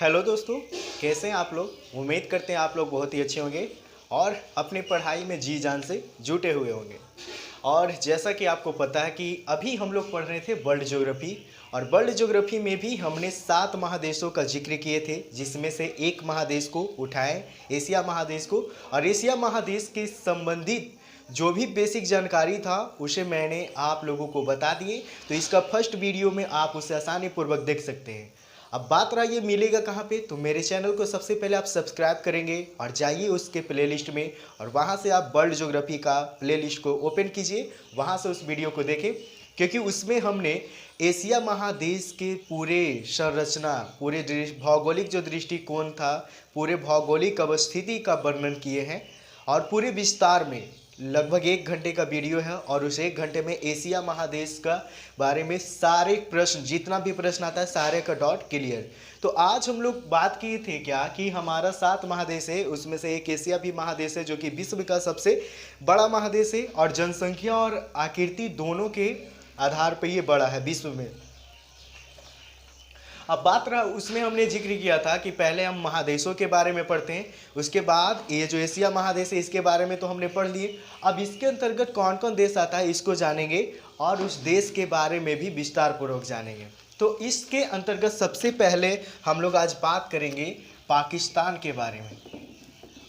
Hello दोस्तों, कैसे हैं आप लोग। उम्मीद करते हैं आप लोग बहुत ही अच्छे होंगे और अपनी पढ़ाई में जी जान से जुटे हुए होंगे। और जैसा कि आपको पता है कि अभी हम लोग पढ़ रहे थे वर्ल्ड ज्योग्राफी, और वर्ल्ड ज्योग्राफी में भी हमने 7 महादेशों का जिक्र किए थे, जिसमें से एक महादेश को उठाएं, एशिया महादेश को। और एशिया महादेश के संबंधित जो भी बेसिक जानकारी था उसे मैंने आप लोगों को बता दिए। तो इसका फर्स्ट वीडियो में आप उसे आसानी पूर्वक देख सकते हैं। अब बात रहा ये मिलेगा कहाँ पे, तो मेरे चैनल को सबसे पहले आप सब्सक्राइब करेंगे और जाइए उसके प्लेलिस्ट में, और वहाँ से आप वर्ल्ड ज्योग्राफी का प्लेलिस्ट को ओपन कीजिए, वहाँ से उस वीडियो को देखें, क्योंकि उसमें हमने एशिया महादेश के पूरे संरचना, पूरे भौगोलिक जो दृष्टिकोण था, पूरे भौगोलिक अवस्थिति का वर्णन किए हैं। और पूरे विस्तार में लगभग 1 घंटे का वीडियो है, और उस 1 घंटे में एशिया महादेश का बारे में सारे प्रश्न, जितना भी प्रश्न आता है सारे का डॉट क्लियर। तो आज हम लोग बात किए थे क्या कि हमारा 7 महादेश है, उसमें से एक एशिया भी महादेश है जो कि विश्व का सबसे बड़ा महादेश है, और जनसंख्या और आकृति दोनों के आधार पर ये बड़ा है विश्व में। अब बात रहा, उसमें हमने जिक्र किया था कि पहले हम महादेशों के बारे में पढ़ते हैं, उसके बाद ये जो एशिया महादेश है इसके बारे में तो हमने पढ़ लिए। अब इसके अंतर्गत कौन कौन देश आता है इसको जानेंगे, और उस देश के बारे में भी विस्तार पूर्वक जानेंगे। तो इसके अंतर्गत सबसे पहले हम लोग आज बात करेंगे पाकिस्तान के बारे में।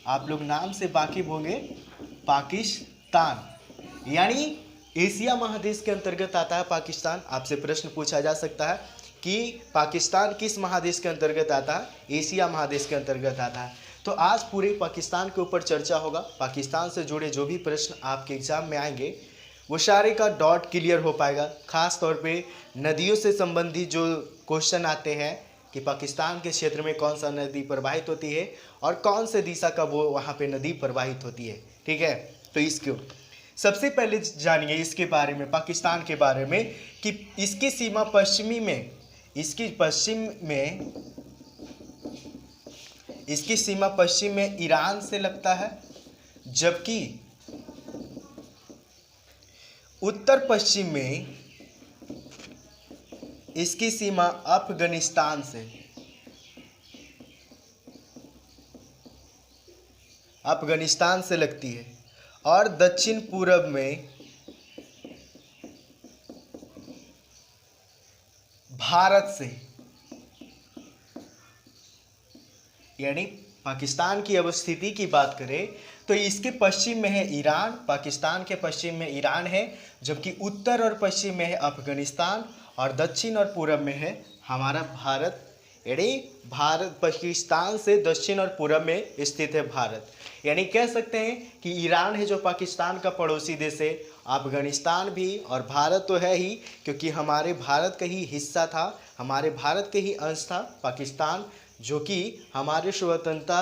आप लोग नाम से वाकिफ होंगे, पाकिस्तान यानी एशिया महादेश के अंतर्गत आता है पाकिस्तान। आपसे प्रश्न पूछा जा सकता है कि पाकिस्तान किस महादेश के अंतर्गत आता है, एशिया महादेश के अंतर्गत आता है। तो आज पूरे पाकिस्तान के ऊपर चर्चा होगा। पाकिस्तान से जुड़े जो भी प्रश्न आपके एग्जाम में आएंगे वो सारे का डॉट क्लियर हो पाएगा। खास तौर पे नदियों से संबंधित जो क्वेश्चन आते हैं कि पाकिस्तान के क्षेत्र में कौन सा नदी प्रवाहित होती है और कौन से दिशा का वो वहाँ पे नदी प्रवाहित होती है, ठीक है। तो इसको सबसे पहले जानिए इसके बारे में, पाकिस्तान के बारे में, कि इसकी सीमा पश्चिमी में, इसकी सीमा पश्चिम में ईरान से लगता है, जबकि उत्तर पश्चिम में इसकी सीमा अफगानिस्तान से लगती है, और दक्षिण पूर्व में भारत से, यानी पाकिस्तान की अवस्थिति की बात करें तो इसके पश्चिम में है ईरान, पाकिस्तान के पश्चिम में ईरान है, जबकि उत्तर और पश्चिम में है अफगानिस्तान, और दक्षिण और पूर्व में है हमारा भारत। यानी भारत, पाकिस्तान से दक्षिण और पूर्व में स्थित है भारत। यानी कह सकते हैं कि ईरान है जो पाकिस्तान का पड़ोसी देश है, अफगानिस्तान भी, और भारत तो है ही क्योंकि हमारे भारत का ही हिस्सा था, हमारे भारत के ही अंश था पाकिस्तान, जो कि हमारे स्वतंत्रता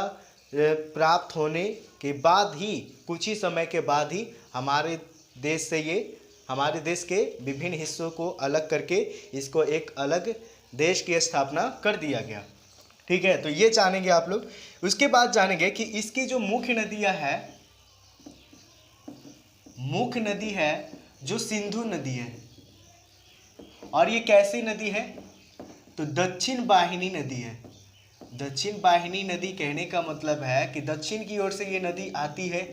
प्राप्त होने के बाद ही, कुछ ही समय के बाद ही हमारे देश से ये, हमारे देश के विभिन्न हिस्सों को अलग करके इसको एक अलग देश की स्थापना कर दिया गया, ठीक है। तो ये जानेंगे आप लोग। उसके बाद जानेंगे कि इसकी जो मुख्य नदियां हैं, मुख्य नदी है जो सिंधु नदी है, और ये कैसी नदी है, तो दक्षिण वाहिनी नदी है। दक्षिण वाहिनी नदी कहने का मतलब है कि दक्षिण की ओर से ये नदी आती है,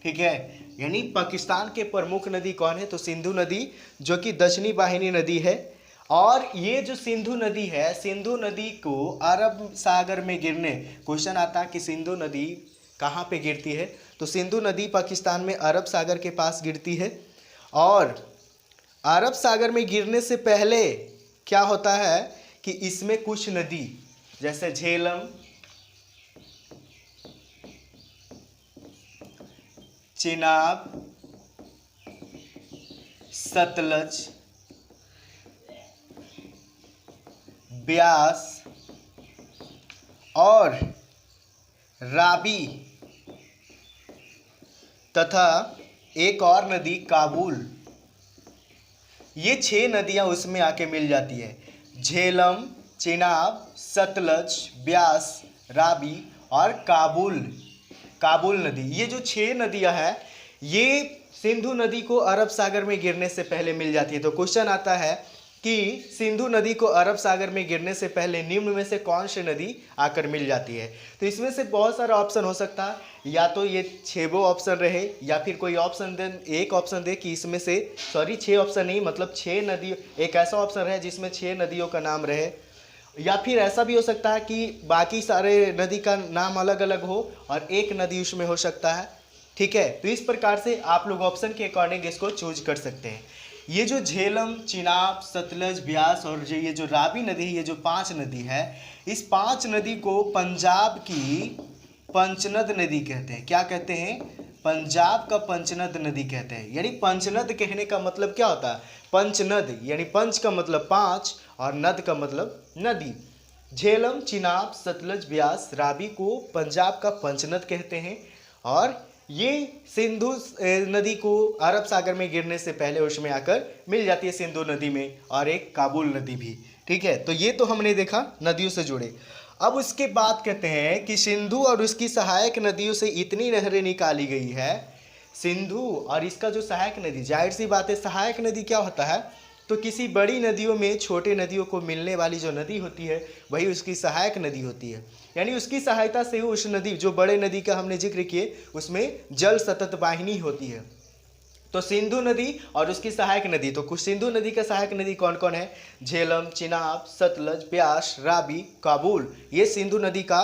ठीक है। यानी पाकिस्तान के प्रमुख नदी कौन है, तो सिंधु नदी, जो कि दक्षिणी वाहिनी नदी है। और ये जो सिंधु नदी है, सिंधु नदी को अरब सागर में गिरने, क्वेश्चन आता है कि सिंधु नदी कहाँ पे गिरती है, तो सिंधु नदी पाकिस्तान में अरब सागर के पास गिरती है। और अरब सागर में गिरने से पहले क्या होता है कि इसमें कुछ नदी जैसे झेलम, चिनाब, सतलज, ब्यास और रावी तथा एक और नदी काबुल, ये 6 नदियां उसमें आके मिल जाती है। झेलम, चिनाब, सतलज, ब्यास, रावी और काबुल नदी, ये जो 6 नदियां हैं ये सिंधु नदी को अरब सागर में गिरने से पहले मिल जाती है। तो क्वेश्चन आता है कि सिंधु नदी को अरब सागर में गिरने से पहले निम्न में से कौन सी नदी आकर मिल जाती है? तो इसमें से बहुत सारा ऑप्शन हो सकता है, या तो ये 6 ऑप्शन रहे, या फिर कोई ऑप्शन दे, एक ऑप्शन दे कि इसमें से 6 ऑप्शन नहीं, मतलब 6 नदी, एक ऐसा ऑप्शन रहे जिसमें 6 नदियों का नाम रहे, या फिर ऐसा भी हो सकता है कि बाकी सारे नदी का नाम अलग अलग हो और एक नदी उसमें हो सकता है। ठीक है, तो इस प्रकार से आप लोग ऑप्शन के अकॉर्डिंग इसको चूज कर सकते हैं। ये जो झेलम, चिनाब, सतलज, ब्यास और ये जो रावी नदी है, ये जो 5 नदी है, इस 5 नदी को पंजाब की पंचनद नदी कहते हैं। क्या कहते हैं? पंजाब का पंचनद नदी कहते हैं। यानी पंचनद कहने का मतलब क्या होता है? पंचनद, यानी पंच का मतलब 5 और नद का मतलब नदी। झेलम, चिनाब, सतलज, ब्यास, रावी को पंजाब का पंचनद कहते हैं, और ये सिंधु नदी को अरब सागर में गिरने से पहले उसमें आकर मिल जाती है सिंधु नदी में, और एक काबुल नदी भी। ठीक है, तो ये तो हमने देखा नदियों से जुड़े। अब उसके बाद कहते हैं कि सिंधु और उसकी सहायक नदियों से इतनी नहरें निकाली गई है। सिंधु और इसका जो सहायक नदी, जाहिर सी बात है सहायक नदी क्या होता है, तो किसी बड़ी नदियों में छोटे नदियों को मिलने वाली जो नदी होती है वही उसकी सहायक नदी होती है। यानी उसकी सहायता से उस नदी, जो बड़े नदी का हमने जिक्र किए, उसमें जल सतत वाहिनी होती है। तो सिंधु नदी और उसकी सहायक नदी, तो कुछ सिंधु नदी का सहायक नदी कौन कौन है? झेलम, चिनाब, सतलज, ब्यास, रावी, काबुल, ये सिंधु नदी का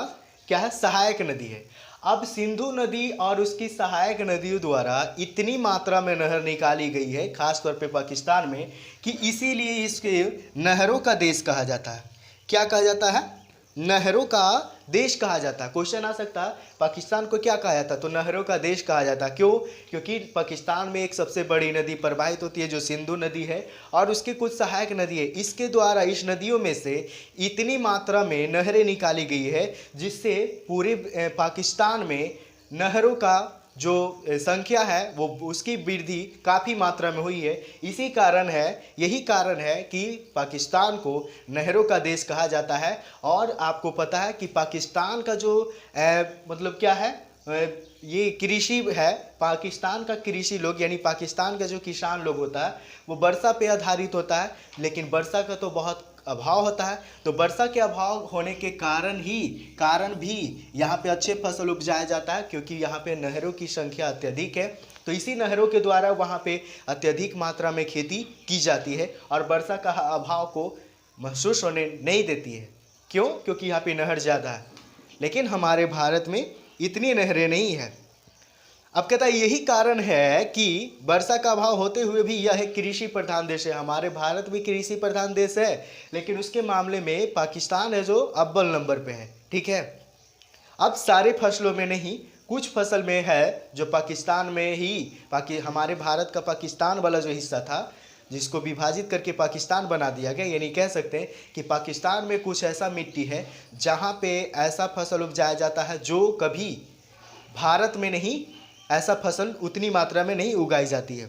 क्या है? सहायक नदी है। अब सिंधु नदी और उसकी सहायक नदियों द्वारा इतनी मात्रा में नहर निकाली गई है, खासतौर पे पाकिस्तान में, कि इसीलिए इसके नहरों का देश कहा जाता है। क्या कहा जाता है? नहरों का देश कहा जाता है। क्वेश्चन आ सकता है पाकिस्तान को क्या कहा जाता है? तो नहरों का देश कहा जाता है। क्यों? क्योंकि पाकिस्तान में एक सबसे बड़ी नदी प्रवाहित होती है जो सिंधु नदी है, और उसकी कुछ सहायक नदी है। इसके द्वारा इस नदियों में से इतनी मात्रा में नहरें निकाली गई है जिससे पूरे पाकिस्तान में नहरों का जो संख्या है वो उसकी वृद्धि काफ़ी मात्रा में हुई है। इसी कारण है, यही कारण है कि पाकिस्तान को नहरों का देश कहा जाता है। और आपको पता है कि पाकिस्तान का जो मतलब क्या है, ये कृषि है। पाकिस्तान का कृषि लोग, यानी पाकिस्तान का जो किसान लोग होता है वो वर्षा पे आधारित होता है, लेकिन वर्षा का तो बहुत अभाव होता है। तो वर्षा के अभाव होने के कारण भी यहाँ पे अच्छे फसल उपजाया जाता है, क्योंकि यहाँ पे नहरों की संख्या अत्यधिक है। तो इसी नहरों के द्वारा वहाँ पे अत्यधिक मात्रा में खेती की जाती है, और वर्षा का अभाव को महसूस होने नहीं देती है। क्यों? क्योंकि यहाँ पे नहर ज़्यादा है। लेकिन हमारे भारत में इतनी नहरें नहीं है। अब कहता है यही कारण है कि वर्षा का अभाव होते हुए भी यह एक कृषि प्रधान देश है। हमारे भारत भी कृषि प्रधान देश है, लेकिन उसके मामले में पाकिस्तान है जो अव्वल नंबर पे है। ठीक है, अब सारे फसलों में नहीं, कुछ फसल में है जो पाकिस्तान में ही हमारे भारत का पाकिस्तान वाला जो हिस्सा था, जिसको विभाजित करके पाकिस्तान बना दिया गया। यानी कह सकते हैं कि पाकिस्तान में कुछ ऐसा मिट्टी है जहाँ पे ऐसा फसल उपजाया जाता है जो कभी भारत में नहीं, ऐसा फसल उतनी मात्रा में नहीं उगाई जाती है।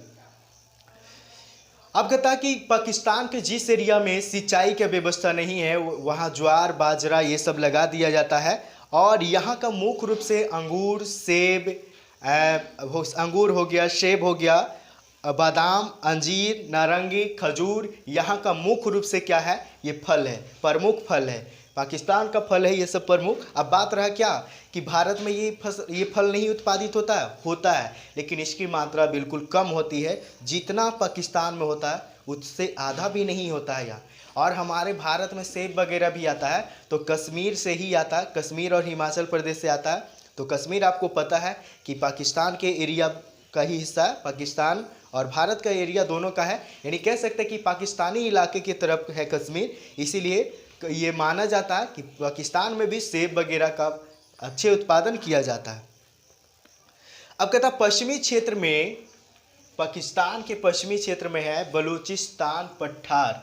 अब कहता कि पाकिस्तान के जिस एरिया में सिंचाई की व्यवस्था नहीं है वहाँ ज्वार, बाजरा ये सब लगा दिया जाता है, और यहाँ का मुख्य रूप से अंगूर, सेब, अंगूर हो गया, सेब हो गया, बादाम, अंजीर, नारंगी, खजूर, यहाँ का मुख्य रूप से क्या है? ये फल है, प्रमुख फल है। पाकिस्तान का फल है ये सब प्रमुख। अब बात रहा क्या कि भारत में ये फल नहीं उत्पादित होता है, लेकिन इसकी मात्रा बिल्कुल कम होती है। जितना पाकिस्तान में होता है उससे आधा भी नहीं होता है यहाँ। और हमारे भारत में सेब वगैरह भी आता है तो कश्मीर से ही आता है, कश्मीर और हिमाचल प्रदेश से आता है। तो कश्मीर आपको पता है कि पाकिस्तान के एरिया का ही हिस्सा है, पाकिस्तान और भारत का एरिया दोनों का है। यानी कह सकते हैं कि पाकिस्तानी इलाके की तरफ है कश्मीर, इसीलिए ये माना जाता है कि पाकिस्तान में भी सेब वगैरह का अच्छे उत्पादन किया जाता है। अब कहता पश्चिमी क्षेत्र में, पाकिस्तान के पश्चिमी क्षेत्र में है बलूचिस्तान पठार।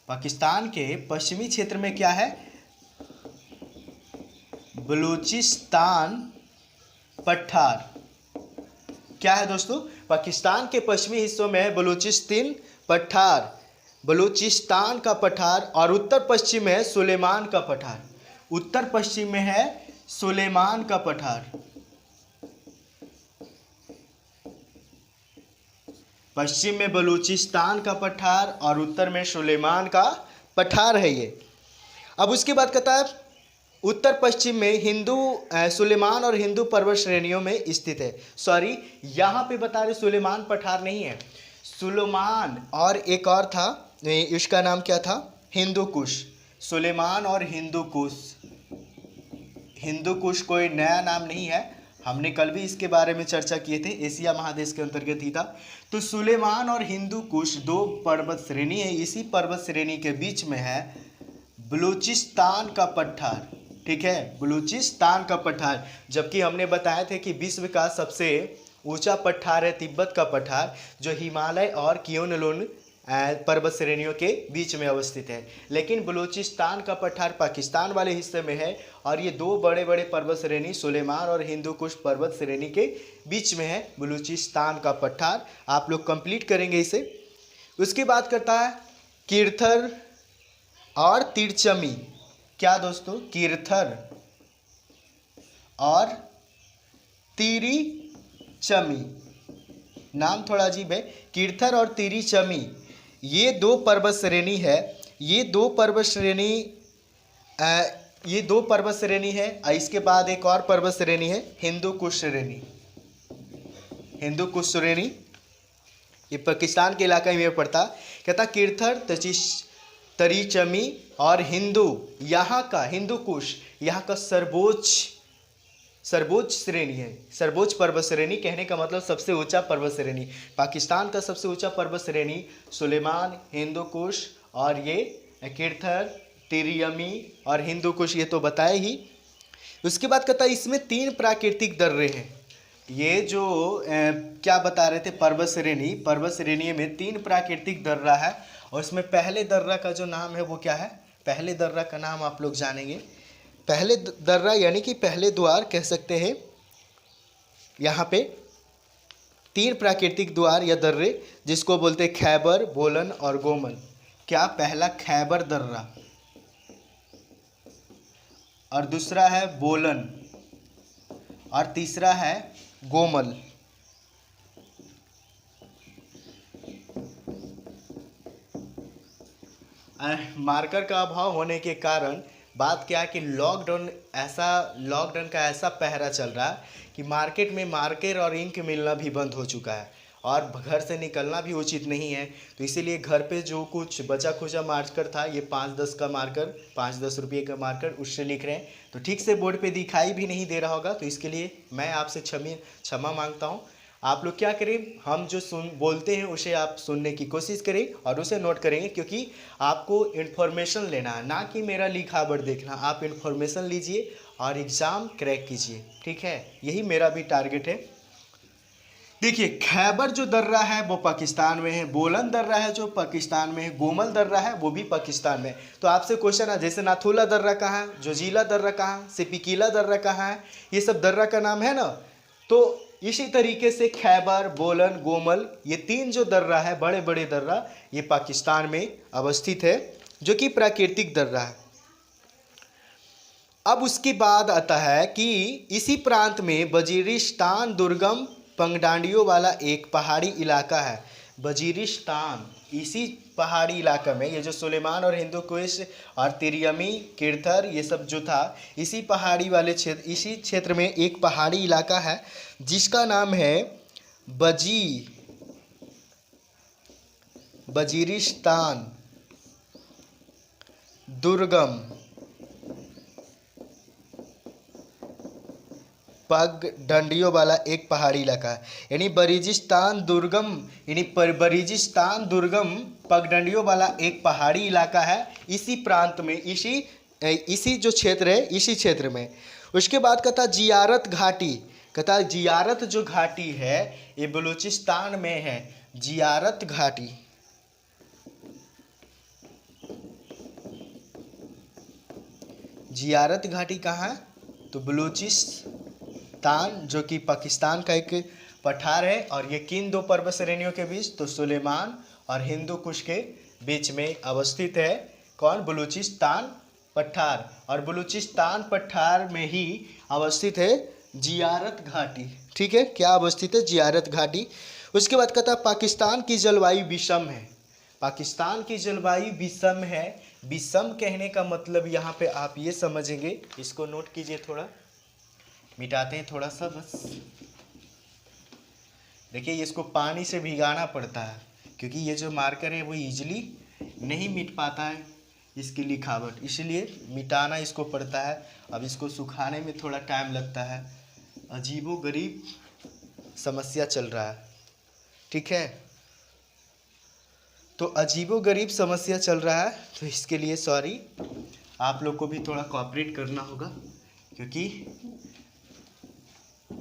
पाकिस्तान के पश्चिमी क्षेत्र में क्या है? बलूचिस्तान पठार। क्या है दोस्तों? पाकिस्तान के पश्चिमी हिस्सों में है बलूचिस्तान पठार, बलूचिस्तान का पठार, और उत्तर पश्चिम में है सुलेमान का पठार। उत्तर पश्चिम में है सुलेमान का पठार। पश्चिम में बलूचिस्तान का पठार और उत्तर में सुलेमान का पठार है ये। अब उसके बाद कहता है उत्तर पश्चिम में सुलेमान और हिंदू पर्वत श्रेणियों में स्थित है। सॉरी, यहाँ पे बता रहे सुलेमान पठार नहीं है, सुलेमान और एक और था, इसका नाम क्या था, हिंदू कुश। सुलेमान और हिंदू कुश, हिंदू कुश कोई नया नाम नहीं है, हमने कल भी इसके बारे में चर्चा किए थे, एशिया महादेश के अंतर्गत ही था। तो सुलेमान और हिंदू कुश दो पर्वत श्रेणी है, इसी पर्वत श्रेणी के बीच में है बलूचिस्तान का पठार। ठीक है, बलूचिस्तान का पठार, जबकि हमने बताया थे कि विश्व का सबसे ऊंचा पठार है तिब्बत का पठार, जो हिमालय और क्योनलुन पर्वत श्रेणियों के बीच में अवस्थित है। लेकिन बलूचिस्तान का पठार पाकिस्तान वाले हिस्से में है और ये दो बड़े बड़े पर्वत श्रेणी सुलेमान और हिंदू कुश पर्वत श्रेणी के बीच में है बलूचिस्तान का पठार। आप लोग कंप्लीट करेंगे इसे। उसकी बात करता है कीर्थर और तिरचमी। क्या दोस्तों, कीर्थर और तिरिचमी, नाम थोड़ा अजीब है, कीर्थर और तिरिचमी, ये दो पर्वत श्रेणी है। ये दो पर्वत श्रेणी है। इसके बाद एक और पर्वत श्रेणी है हिंदू कुश श्रेणी। हिंदू कुश श्रेणी ये पाकिस्तान के इलाके में पड़ता। कहता कीर्थर, तरिचमी और हिंदू, यहाँ का हिंदू कुश यहाँ का सर्वोच्च श्रेणी है। सर्वोच्च पर्वत श्रेणी कहने का मतलब सबसे ऊंचा पर्वत श्रेणी। पाकिस्तान का सबसे ऊंचा पर्वत श्रेणी सुलेमान, हिंदू कुश और ये कीर्थर, तिरियमी और हिंदू कुश, ये तो बताए ही। उसके बाद कहता है इसमें 3 प्राकृतिक दर्रे हैं। ये जो क्या बता रहे थे, पर्वत श्रेणी में 3 प्राकृतिक दर्रा है और इसमें पहले दर्रा का जो नाम है वो क्या है, पहले दर्रा का नाम आप लोग जानेंगे। पहले दर्रा यानी कि पहले द्वार कह सकते हैं। यहाँ पे 3 प्राकृतिक द्वार या दर्रे जिसको बोलते हैं खैबर, बोलन और गोमल। क्या, पहला खैबर दर्रा और दूसरा है बोलन और तीसरा है गोमल। मार्कर का अभाव होने के कारण बात क्या है कि लॉकडाउन का ऐसा पहरा चल रहा है कि मार्केट में मार्कर और इंक मिलना भी बंद हो चुका है और घर से निकलना भी उचित नहीं है। तो इसीलिए घर पे जो कुछ बचा खुचा मार्कर था, ये 5-10 का मार्कर, 5-10 रुपये का मार्कर, उससे लिख रहे हैं तो ठीक से बोर्ड पे दिखाई भी नहीं दे रहा होगा। तो इसके लिए मैं आपसे क्षमा मांगता हूँ। आप लोग क्या करें, हम जो बोलते हैं उसे आप सुनने की कोशिश करें और उसे नोट करेंगे, क्योंकि आपको इन्फॉर्मेशन लेना है, ना कि मेरा लिखावट देखना। आप इन्फॉर्मेशन लीजिए और एग्ज़ाम क्रैक कीजिए, ठीक है, यही मेरा भी टारगेट है। देखिए, खैबर जो दर्रा है वो पाकिस्तान में है, बोलन दर्रा है जो पाकिस्तान में है, गोमल दर्रा है वो भी पाकिस्तान में है। तो आपसे क्वेश्चन है जैसे नाथुला दर्रा कहाँ है, जोजिला दर्रा कहाँ है, सिपिकीला दर्रा कहाँ है, ये सब दर्रा का नाम है ना। तो इसी तरीके से खैबर, बोलन, गोमल, ये 3 जो दर्रा है, बड़े बड़े दर्रा, ये पाकिस्तान में अवस्थित है, जो कि प्राकृतिक दर्रा है। अब उसके बाद आता है कि इसी प्रांत में वजीरिस्तान दुर्गम पगडंडियों वाला एक पहाड़ी इलाका है। वजीरिस्तान, इसी पहाड़ी इलाका में ये जो सुलेमान और हिंदू कुश और तिरियमी, कीर्थर, ये सब जो था, इसी पहाड़ी वाले क्षेत्र, इसी क्षेत्र में एक पहाड़ी इलाका है जिसका नाम है वजीरिस्तान दुर्गम पगडंडियों वाला एक पहाड़ी इलाका है। यानी बरीजिस्तान दुर्गम पगडंडियों वाला एक पहाड़ी इलाका है इसी प्रांत में, इसी जो क्षेत्र है, इसी क्षेत्र में। उसके बाद कहता जियारत घाटी, कहता जियारत जो घाटी है ये बलूचिस्तान में है। जियारत घाटी, जियारत घाटी कहाँ है, तो बलूचिस्तान, जो कि पाकिस्तान का एक पठार है। और ये किन 2 पर्वत श्रेणियों के बीच, तो सुलेमान और हिंदू कुश के बीच में अवस्थित है। कौन, बलूचिस्तान पठार। और बलूचिस्तान पठार में ही अवस्थित है जियारत घाटी। ठीक है, क्या अवस्थित है, जियारत घाटी। उसके बाद कहता है पाकिस्तान की जलवायु विषम है। पाकिस्तान की जलवायु विषम है। विषम कहने का मतलब यहाँ पे आप ये समझेंगे, इसको नोट कीजिए, थोड़ा मिटाते हैं थोड़ा सा बस। देखिए इसको पानी से भिगाना पड़ता है क्योंकि ये जो मार्कर है वो इजीली नहीं मिट पाता है इसकी लिखावट, इसलिए मिटाना इसको पड़ता है। अब इसको सुखाने में थोड़ा टाइम लगता है। अजीबोगरीब समस्या चल रहा है, ठीक है। तो अजीबोगरीब समस्या चल रहा है, तो इसके लिए सॉरी। आप लोग को भी थोड़ा कोऑपरेट करना होगा क्योंकि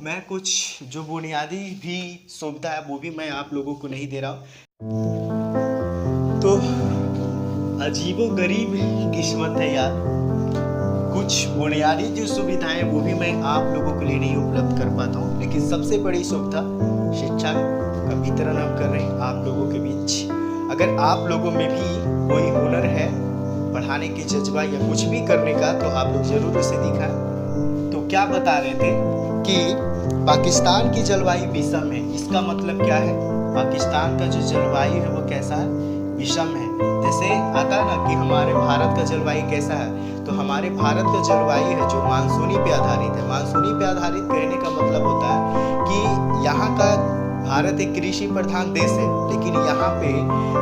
मैं कुछ जो बुनियादी भी सुविधा है वो भी मैं आप लोगों को नहीं दे रहा हूँ। तो अजीबोगरीब किस्मत है यार, कुछ बुनियादी जो सुविधाएं वो भी मैं आप लोगों के लिए नहीं उपलब्ध कर पाता हूँ, लेकिन सबसे बड़ी सुविधा शिक्षा का वितरण हम कर रहे हैं आप लोगों के बीच। अगर आप लोगों में भी कोई हुनर है पढ़ाने के जज्बा या कुछ भी करने का, तो आप लोग जरूर उसे दिखाएं। तो क्या बता रहे थे कि पाकिस्तान की जलवायु विषम है। इसका मतलब क्या है? पाकिस्तान का जो जलवायु है वो कैसा है? विषम है। जैसे आता है ना कि हमारे भारत का जलवायु कैसा है, तो हमारे भारत का जलवायु है जो मानसूनी पे आधारित है। मानसूनी पे आधारित कहने का मतलब होता है कि यहाँ का भारत एक कृषि प्रधान देश है, लेकिन यहाँ पे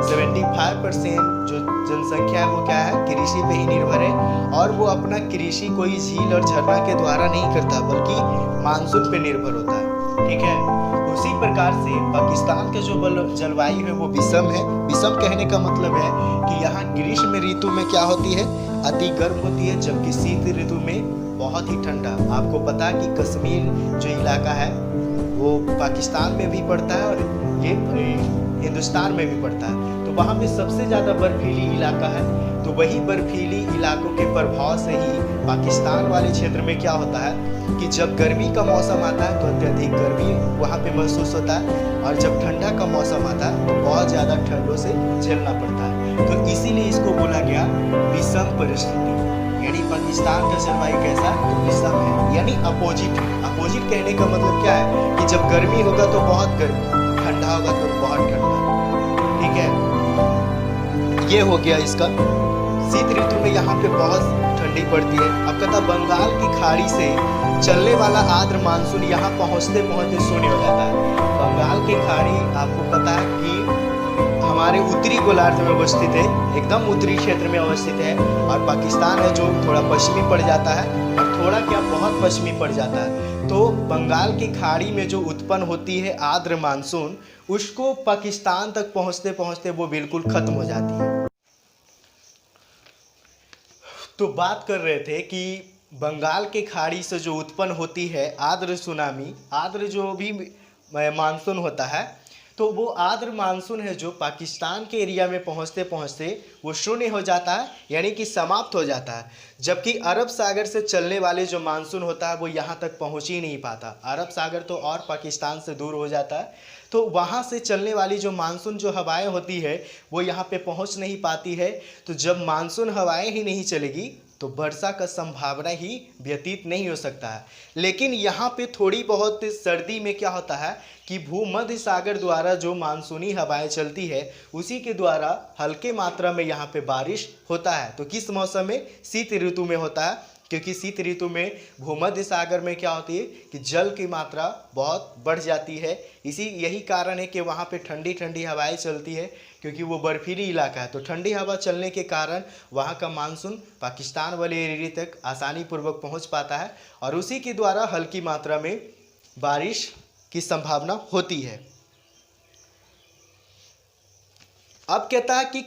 75% जो जनसंख्या है वो क्या है? कृषि पे ही निर्भर है, और वो अपना कृषि कोई झील और झरना के द्वारा नहीं करता बल्कि मानसून पे निर्भर होता है, ठीक है। उसी प्रकार से पाकिस्तान का जो जलवायु है वो विषम है। विषम कहने का मतलब है कि यहाँ ग्रीष्म ऋतु में क्या होती है? अति गर्म होती है, जबकि शीत ऋतु में बहुत ही ठंडा। आपको पता है कि कश्मीर जो इलाका है वो पाकिस्तान में भी पड़ता है और ये हिंदुस्तान में भी पड़ता है, तो वहाँ पे सबसे ज़्यादा बर्फीली इलाका है। तो वही बर्फीली इलाकों के प्रभाव से ही पाकिस्तान वाले क्षेत्र में क्या होता है कि जब गर्मी का मौसम आता है तो अत्यधिक गर्मी वहाँ पे महसूस होता है, और जब ठंडा का मौसम आता है तो बहुत ज़्यादा ठंडों से झेलना पड़ता है। तो इसीलिए इसको बोला गया विषम परिस्थिति। यानी पाकिस्तान का जलवायु कैसा है? तो विषम है, यानी अपोजिट है। अपोजिट कहने का मतलब क्या है कि जब गर्मी होगा तो बहुत गर्मी, ठंडा होगा तो बहुत ठंडा, ठीक है। ये हो गया इसका। शीत ऋतु में यहाँ पे बहुत ठंडी पड़ती है। अब कहता बंगाल की खाड़ी से चलने वाला आर्द्र मानसून यहाँ पहुँचते पहुँचते शून्य हो जाता है। बंगाल की खाड़ी आपको पता है कि हमारे उत्तरी गोलार्ध में अवस्थित है, एकदम उत्तरी क्षेत्र में अवस्थित है, और पाकिस्तान है जो थोड़ा पश्चिमी पड़ जाता है, और थोड़ा क्या बहुत पश्चिमी पड़ जाता है। तो बंगाल की खाड़ी में जो उत्पन्न होती है आर्द्र मानसून, उसको पाकिस्तान तक पहुँचते पहुँचते वो बिल्कुल खत्म हो जाती है। तो बात कर रहे थे कि बंगाल के खाड़ी से जो उत्पन्न होती है आर्द्र सुनामी, आर्द्र जो भी मानसून होता है, तो वो आर्द्र मानसून है जो पाकिस्तान के एरिया में पहुंचते पहुंचते वो शून्य हो जाता है, यानी कि समाप्त हो जाता है। जबकि अरब सागर से चलने वाले जो मानसून होता है वो यहाँ तक पहुँच ही नहीं पाता। अरब सागर तो और पाकिस्तान से दूर हो जाता है, तो वहाँ से चलने वाली जो मानसून जो हवाएं होती है वो यहाँ पे पहुँच नहीं पाती है। तो जब मानसून हवाएं ही नहीं चलेगी तो वर्षा का संभावना ही व्यतीत नहीं हो सकता है। लेकिन यहाँ पे थोड़ी बहुत सर्दी में क्या होता है कि भूमध्य सागर द्वारा जो मानसूनी हवाएं चलती है उसी के द्वारा हल्के मात्रा में यहाँ पे बारिश होता है। तो किस मौसम में? शीत ऋतु में होता है, क्योंकि शीत ऋतु में भूमध्य सागर में क्या होती है कि जल की मात्रा बहुत बढ़ जाती है। यही कारण है कि वहाँ पे ठंडी ठंडी हवाएं चलती है, क्योंकि वो बर्फीली इलाका है। तो ठंडी हवा चलने के कारण वहाँ का मानसून पाकिस्तान वाले एरिया तक आसानी पूर्वक पहुँच पाता है, और उसी के द्वारा हल्की मात्रा में बारिश की संभावना होती है। अब कहता है कि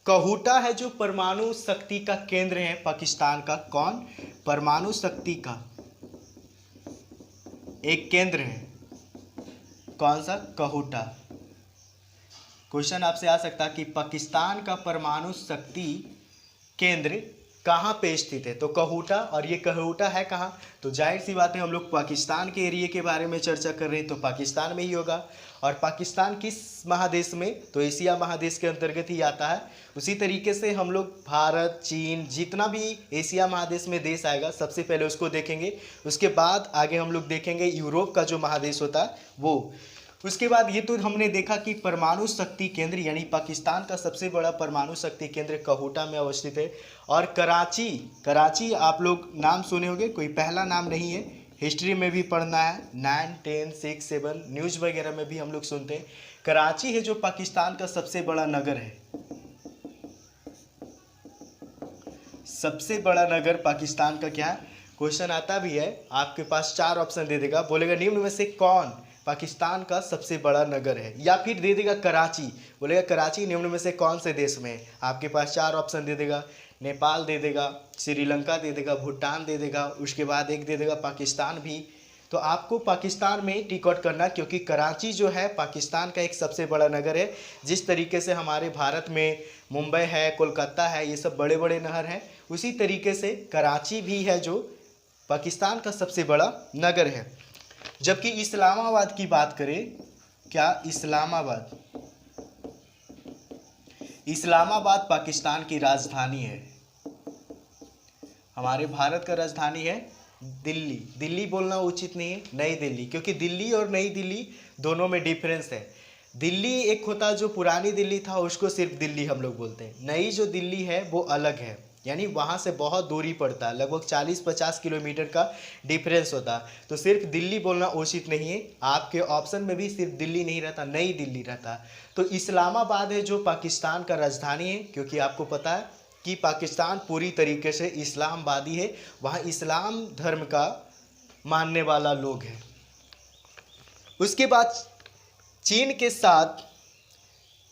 कहूटा है जो परमाणु शक्ति का केंद्र है पाकिस्तान का। कौन? परमाणु शक्ति का एक केंद्र है। कौन सा? कहूटा। क्वेश्चन आपसे आ सकता है कि पाकिस्तान का परमाणु शक्ति केंद्र कहाँ पे स्थित है? तो कहूटा। और ये कहूटा है कहाँ? तो जाहिर सी बात है हम लोग पाकिस्तान के एरिया के बारे में चर्चा कर रहे हैं, तो पाकिस्तान में ही होगा। और पाकिस्तान किस महादेश में? तो एशिया महादेश के अंतर्गत ही आता है। उसी तरीके से हम लोग भारत, चीन, जितना भी एशिया महादेश में देश आएगा सबसे पहले उसको देखेंगे। उसके बाद आगे हम लोग देखेंगे यूरोप का जो महादेश होता है वो। उसके बाद ये तो हमने देखा कि परमाणु शक्ति केंद्र यानी पाकिस्तान का सबसे बड़ा परमाणु शक्ति केंद्र कहोटा में अवस्थित है। और कराची, कराची आप लोग नाम सुने होंगे, कोई पहला नाम नहीं है, हिस्ट्री में भी पढ़ना है, 9, 10, 6, 7 न्यूज़ वगैरह में भी हम लोग सुनते हैं। कराची है जो पाकिस्तान का सबसे बड़ा नगर है, सबसे बड़ा नगर पाकिस्तान का क्या है। क्वेश्चन आता भी है, आपके पास 4 ऑप्शन दे देगा, बोलेगा निम्न में से कौन पाकिस्तान का सबसे बड़ा नगर है, या फिर दे देगा कराची, बोलेगा कराची निम्न में से कौन से देश में है। आपके पास 4 ऑप्शन दे देगा, नेपाल दे देगा, श्रीलंका दे देगा, भूटान दे देगा, उसके बाद एक दे देगा पाकिस्तान भी। तो आपको पाकिस्तान में टिक आउट करना, क्योंकि कराची जो है पाकिस्तान का एक सबसे बड़ा नगर है। जिस तरीके से हमारे भारत में मुंबई है, कोलकाता है, ये सब बड़े बड़े नगर हैं, उसी तरीके से कराची भी है जो पाकिस्तान का सबसे बड़ा नगर है। जबकि इस्लामाबाद की बात करें, क्या इस्लामाबाद, इस्लामाबाद पाकिस्तान की राजधानी है। हमारे भारत का राजधानी है दिल्ली, दिल्ली बोलना उचित नहीं है, नई दिल्ली, क्योंकि दिल्ली और नई दिल्ली दोनों में डिफरेंस है। दिल्ली एक होता जो पुरानी दिल्ली था, उसको सिर्फ दिल्ली हम लोग बोलते हैं, नई जो दिल्ली है वो अलग है, यानी वहाँ से बहुत दूरी पड़ता है, लगभग 40-50 किलोमीटर का डिफरेंस होता। तो सिर्फ दिल्ली बोलना उचित नहीं है, आपके ऑप्शन में भी सिर्फ दिल्ली नहीं रहता, नई दिल्ली रहता। तो इस्लामाबाद है जो पाकिस्तान का राजधानी है, क्योंकि आपको पता है कि पाकिस्तान पूरी तरीके से इस्लामवादी है, वहाँ इस्लाम धर्म का मानने वाला लोग हैं। उसके बाद चीन के साथ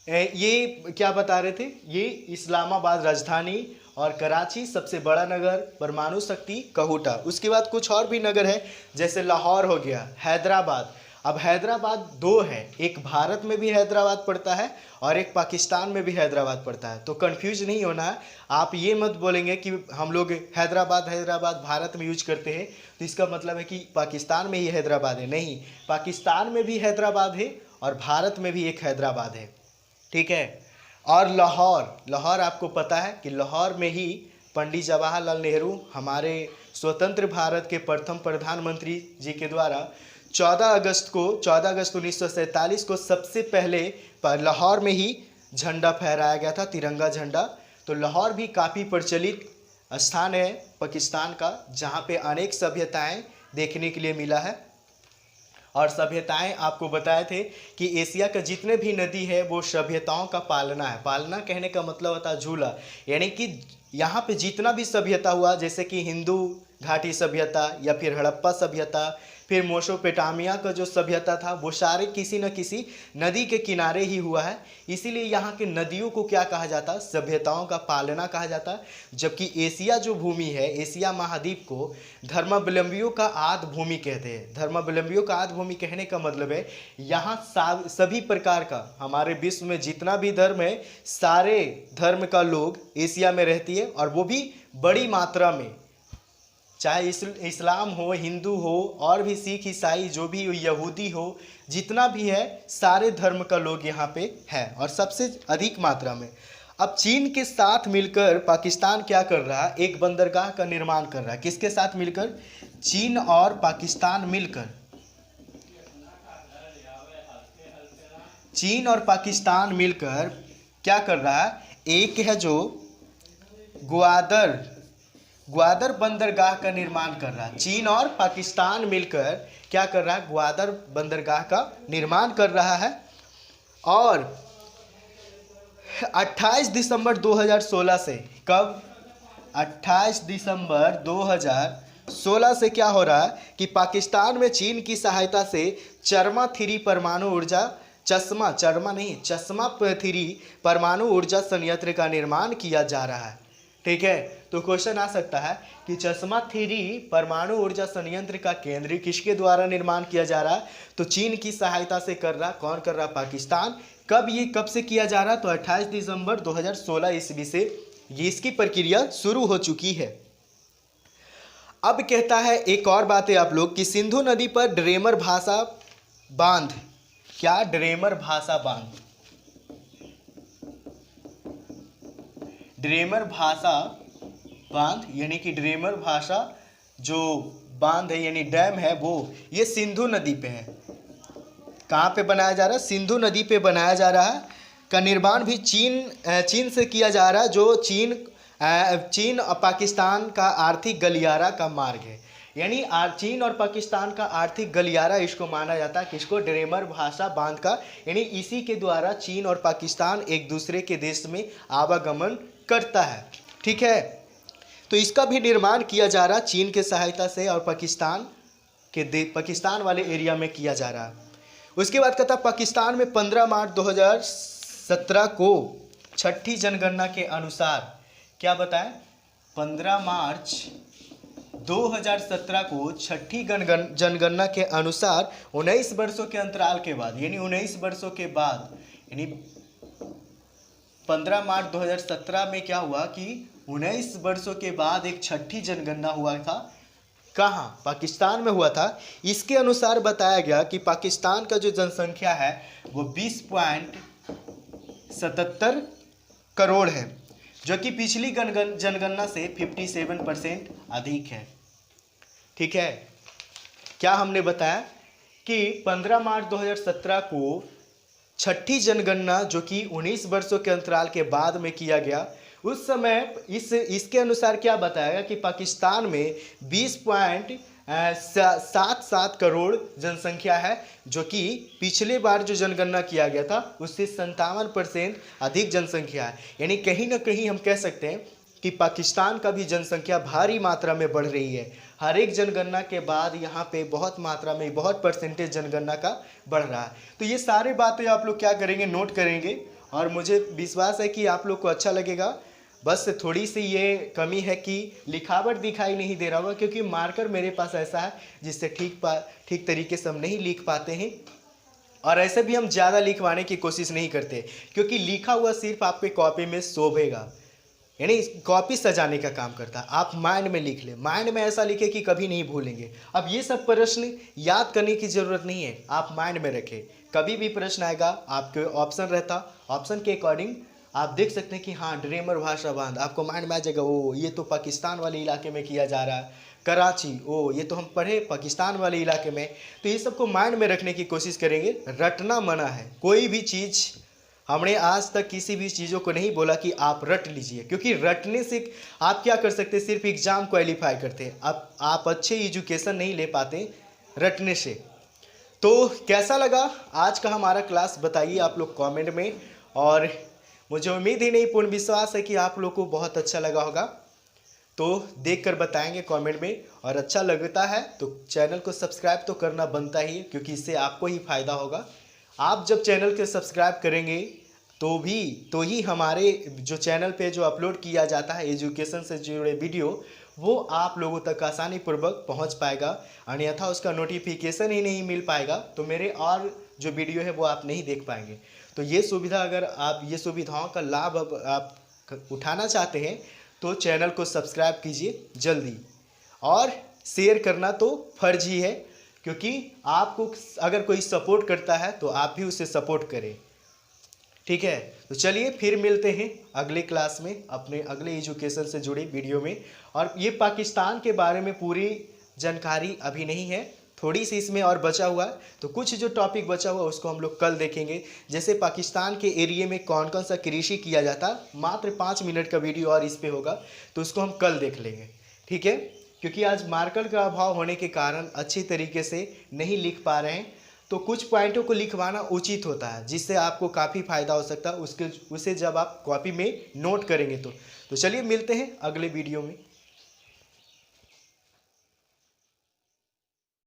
ये क्या बता रहे थे, ये इस्लामाबाद राजधानी और कराची सबसे बड़ा नगर, परमाणु शक्ति कहोटा। उसके बाद कुछ और भी नगर है, जैसे लाहौर हो गया, हैदराबाद। अब हैदराबाद 2 है, एक भारत में भी हैदराबाद पड़ता है और एक पाकिस्तान में भी हैदराबाद पड़ता है। तो कंफ्यूज नहीं होना है, आप ये मत बोलेंगे कि हम लोग हैदराबाद हैदराबाद भारत में यूज करते हैं तो इसका मतलब है कि पाकिस्तान में ही हैदराबाद है। नहीं, पाकिस्तान में भी हैदराबाद है और भारत में भी एक हैदराबाद है, ठीक है। और लाहौर, लाहौर आपको पता है कि लाहौर में ही पंडित जवाहरलाल नेहरू, हमारे स्वतंत्र भारत के प्रथम प्रधानमंत्री जी के द्वारा 14 अगस्त 1947 को सबसे पहले लाहौर में ही झंडा फहराया गया था, तिरंगा झंडा। तो लाहौर भी काफ़ी प्रचलित स्थान है पाकिस्तान का, जहाँ पे अनेक सभ्यताएं देखने के लिए मिला है। और सभ्यताएं आपको बताए थे कि एशिया का जितने भी नदी है वो सभ्यताओं का पालना है। पालना कहने का मतलब होता है झूला, यानी कि यहाँ पे जितना भी सभ्यता हुआ, जैसे कि हिंदू घाटी सभ्यता या फिर हड़प्पा सभ्यता, फिर मेसोपोटामिया का जो सभ्यता था, वो सारे किसी न किसी नदी के किनारे ही हुआ है। इसीलिए यहाँ के नदियों को क्या कहा जाता है, सभ्यताओं का पालना कहा जाता है। जबकि एशिया जो भूमि है, एशिया महाद्वीप को धर्मावलंबियों का आद भूमि कहते हैं। धर्मावलंबियों का आद भूमि कहने का मतलब है यहाँ सभी प्रकार का, हमारे विश्व में जितना भी धर्म है, सारे धर्म का लोग एशिया में रहती है, और वो भी बड़ी मात्रा में, चाहे इस्लाम हो, हिंदू हो, और भी सिख ईसाई जो भी यहूदी हो, जितना भी है सारे धर्म का लोग यहाँ पे है, और सबसे अधिक मात्रा में। अब चीन के साथ मिलकर पाकिस्तान क्या कर रहा है, एक बंदरगाह का निर्माण कर रहा है। किसके साथ मिलकर, चीन और पाकिस्तान मिलकर, चीन और पाकिस्तान मिलकर क्या कर रहा है, एक है जो ग्वादर बंदरगाह का निर्माण कर रहा है। चीन और पाकिस्तान मिलकर क्या कर रहा है, ग्वादर बंदरगाह का निर्माण कर रहा है। और 28 दिसंबर 2016 से, कब, 28 दिसंबर 2016 से क्या हो रहा है कि पाकिस्तान में चीन की सहायता से चरमा 3 परमाणु ऊर्जा, चश्मा 3 परमाणु ऊर्जा संयंत्र का निर्माण किया जा रहा है, ठीक है। तो क्वेश्चन आ सकता है कि चश्मा 3 परमाणु ऊर्जा संयंत्र का केंद्र किसके द्वारा निर्माण किया जा रहा है, तो चीन की सहायता से कर रहा, कौन कर रहा, पाकिस्तान। कब से किया जा रहा, तो 28 दिसंबर 2016 ईस्वी से ये इसकी प्रक्रिया शुरू हो चुकी है। अब कहता है एक और बात है आप लोग कि सिंधु नदी पर ड्रेमर भाषा बांध, क्या ड्रेमर भाषा बांध, ड्रेमर भाषा बांध यानी कि ड्रेमर भाषा जो बांध है यानी डैम है, वो ये सिंधु नदी पे है। कहाँ पे बनाया जा रहा है? सिंधु नदी पे बनाया जा रहा है। का निर्माण भी चीन से किया जा रहा है, जो चीन और पाकिस्तान का आर्थिक गलियारा का मार्ग है। यानी चीन और पाकिस्तान का आर्थिक गलियारा इसको माना जाता है, किसको? ड्रेमर भाषा बांध का। यानी इसी के द्वारा चीन और पाकिस्तान एक दूसरे के देश में आवागमन करता है। ठीक है, तो इसका भी निर्माण किया जा रहा है चीन के सहायता से और पाकिस्तान वाले एरिया में किया जा रहा है। उसके बाद कहता पाकिस्तान में 15 मार्च 2017 को छठी जनगणना के अनुसार, क्या बताएं? 15 मार्च 2017 को छठी जनगणना के अनुसार 19 वर्षों के अंतराल के बाद, यानी 19 वर्षों के बाद, यानी 15 मार्च 2017 में क्या हुआ कि 19 वर्षों के बाद एक छठी जनगणना हुआ था। कहाँ? पाकिस्तान में हुआ था। इसके अनुसार बताया गया कि पाकिस्तान का जो जनसंख्या है वो 20.77 करोड़ है, जो कि पिछली जनगणना से 57% अधिक है। ठीक है, क्या हमने बताया कि 15 मार्च 2017 को छठी जनगणना, जो कि 19 वर्षों के अंतराल के बाद में किया गया, उस समय इसके अनुसार क्या बताया कि पाकिस्तान में 20.77 करोड़ जनसंख्या है, जो कि पिछले बार जो जनगणना किया गया था उससे 57% अधिक जनसंख्या है। यानी कहीं ना कहीं हम कह सकते हैं कि पाकिस्तान का भी जनसंख्या भारी मात्रा में बढ़ रही है। हर एक जनगणना के बाद यहाँ पे बहुत मात्रा में, बहुत परसेंटेज जनगणना का बढ़ रहा है। तो ये सारी बातें आप लोग क्या करेंगे? नोट करेंगे, और मुझे विश्वास है कि आप लोग को अच्छा लगेगा। बस थोड़ी सी ये कमी है कि लिखावट दिखाई नहीं दे रहा होगा, क्योंकि मार्कर मेरे पास ऐसा है जिससे ठीक तरीके से हम नहीं लिख पाते हैं, और ऐसे भी हम ज़्यादा लिखवाने की कोशिश नहीं करते, क्योंकि लिखा हुआ सिर्फ आपके कॉपी में शोभेगा, यानी कॉपी सजाने का काम करता है। आप माइंड में लिख लें, माइंड में ऐसा लिखें कि कभी नहीं भूलेंगे। अब ये सब प्रश्न याद करने की ज़रूरत नहीं है, आप माइंड में रखें। कभी भी प्रश्न आएगा, आपके ऑप्शन रहता, ऑप्शन के अकॉर्डिंग आप देख सकते हैं कि हाँ ड्रेमर भाषा बांध, आपको माइंड में आ जाएगा। ओ ये तो पाकिस्तान वाले इलाके में किया जा रहा है, कराची, ओ ये तो हम पढ़े पाकिस्तान वाले इलाके में। तो ये सबको माइंड में रखने की कोशिश करेंगे। रटना मना है, कोई भी चीज़, हमने आज तक किसी भी चीज़ों को नहीं बोला कि आप रट लीजिए, क्योंकि रटने से आप क्या कर सकते हैं? सिर्फ एग्ज़ाम क्वालिफाई करते हैं, आप अच्छे एजुकेशन नहीं ले पाते रटने से। तो कैसा लगा आज का हमारा क्लास बताइए आप लोग कमेंट में, और मुझे उम्मीद ही नहीं पूर्ण विश्वास है कि आप लोग को बहुत अच्छा लगा होगा। तो देखकर बताएंगे कमेंट में, और अच्छा लगता है तो चैनल को सब्सक्राइब तो करना बनता ही है, क्योंकि इससे आपको ही फ़ायदा होगा। आप जब चैनल को सब्सक्राइब करेंगे तो ही हमारे जो चैनल पे जो अपलोड किया जाता है एजुकेशन से जुड़े वीडियो, वो आप लोगों तक आसानी पूर्वक पहुँच पाएगा, अन्यथा उसका नोटिफिकेशन ही नहीं मिल पाएगा, तो मेरे और जो वीडियो है वो आप नहीं देख पाएंगे। तो ये सुविधा, अगर आप ये सुविधाओं का लाभ अब आप उठाना चाहते हैं तो चैनल को सब्सक्राइब कीजिए जल्दी, और शेयर करना तो फर्ज ही है, क्योंकि आपको अगर कोई सपोर्ट करता है तो आप भी उसे सपोर्ट करें। ठीक है, तो चलिए फिर मिलते हैं अगले क्लास में अपने अगले एजुकेशन से जुड़े वीडियो में। और ये पाकिस्तान के बारे में पूरी जानकारी अभी नहीं है, थोड़ी सी इसमें और बचा हुआ है, तो कुछ जो टॉपिक बचा हुआ उसको हम लोग कल देखेंगे। जैसे पाकिस्तान के एरिया में कौन कौन सा कृषि किया जाता, मात्र 5 मिनट का वीडियो और इस पे होगा, तो उसको हम कल देख लेंगे। ठीक है, क्योंकि आज मार्कर का अभाव होने के कारण अच्छी तरीके से नहीं लिख पा रहे हैं, तो कुछ पॉइंटों को लिखवाना उचित होता है, जिससे आपको काफ़ी फायदा हो सकता है उसे जब आप कॉपी में नोट करेंगे तो चलिए मिलते हैं अगले वीडियो में।